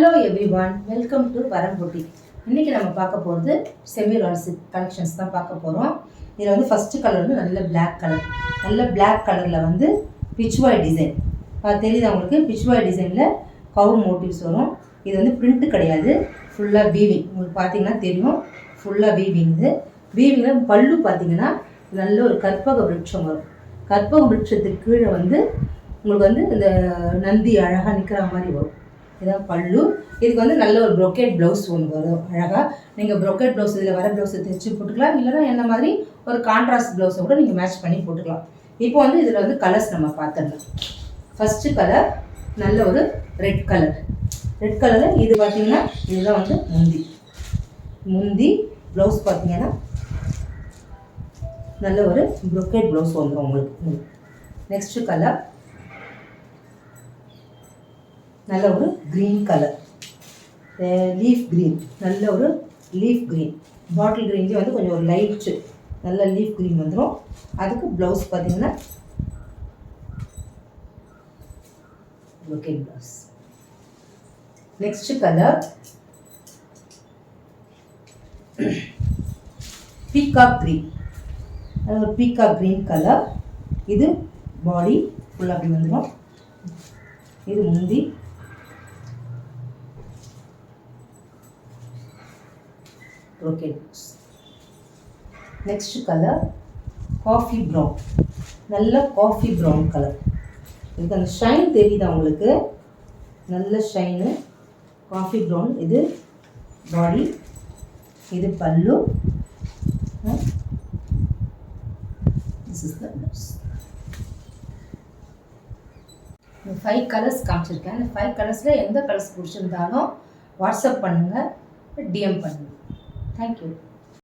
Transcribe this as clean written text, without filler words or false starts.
Hello everyone, welcome to வரம் boutique. இன்றைக்கி நம்ம பார்க்க போகிறது செமி ராயல் சில்க் கலெக்ஷன்ஸ் தான் பார்க்க போகிறோம். இதில் வந்து ஃபஸ்ட்டு கலர் வந்து நல்ல பிளாக் கலர், நல்ல பிளாக் கலரில் வந்து பிச்வாய் டிசைன் தெரியுது அவங்களுக்கு. பிச்வாய் டிசைனில் கவு மோட்டிவ்ஸ் வரும். இது வந்து பிரிண்ட்டு கிடையாது, ஃபுல்லாக வீவிங். உங்களுக்கு பார்த்தீங்கன்னா தெரியும், ஃபுல்லாக வீவிங். இது வீவிங்கில் பல்லு பார்த்தீங்கன்னா நல்ல ஒரு கற்பக விருட்சம் வரும். கற்பக விருட்சத்துக்கு கீழே வந்து உங்களுக்கு வந்து இந்த நந்தி அழகாக நிற்கிற மாதிரி வரும். இதுதான் பல்லு. இதுக்கு வந்து நல்ல ஒரு ப்ரொக்கேட் ப்ளவுஸ் ஒன்று வரும் அழகாக. நீங்கள் ப்ரொக்கேட் ப்ளவுஸ் இதில் வர ப்ளவுஸை தைச்சி போட்டுக்கலாம், இல்லைனா என்ன மாதிரி ஒரு கான்ட்ராஸ்ட் ப்ளவுஸை கூட நீங்கள் மேட்ச் பண்ணி போட்டுக்கலாம். இப்போ வந்து இதில் வந்து கலர்ஸ் நம்ம பார்த்துடலாம். ஃபஸ்ட்டு கலர் நல்ல ஒரு ரெட் கலர். ரெட் கலரில் இது பார்த்தீங்கன்னா இதுதான் வந்து முந்தி ப்ளவுஸ் பார்த்தீங்கன்னா நல்ல ஒரு ப்ரொக்கேட் ப்ளவுஸ் வந்துடும் உங்களுக்கு. நெக்ஸ்ட்டு கலர் நல்ல ஒரு க்ரீன் கலர், லீஃப் க்ரீன். நல்ல ஒரு லீஃப் க்ரீன், பாட்டில் க்ரீன்லேயே வந்து கொஞ்சம் ஒரு லைட்டு நல்ல லீஃப் க்ரீன் வந்துடும். அதுக்கு ப்ளவுஸ் பார்த்தீங்கன்னா brocade blouse. Next colour peacock green. அது ஒரு பீகாக் க்ரீன் கலர். இது பாடி ஃபுல்லாக அப்படி வந்துடும். இது முந்தி. நெக்ஸ்ட் கலர் காஃபி ப்ரௌன், நல்ல காஃபி ப்ரௌன் கலர். இதுக்கு அந்த ஷைன் தெரியுது அவங்களுக்கு, நல்ல ஷைனு காஃபி ப்ரௌன். இது பாடி, இது பல்லு. This is the blouse. இந்த 5 கலர்ஸ் காமிச்சிருக்கேன். இந்த 5 கலர்ஸில் எந்த கலர்ஸ் பிடிச்சிருந்தாலும் வாட்ஸ்அப் பண்ணுங்கள், டிஎம் பண்ணுங்கள். தேங்க்யூ.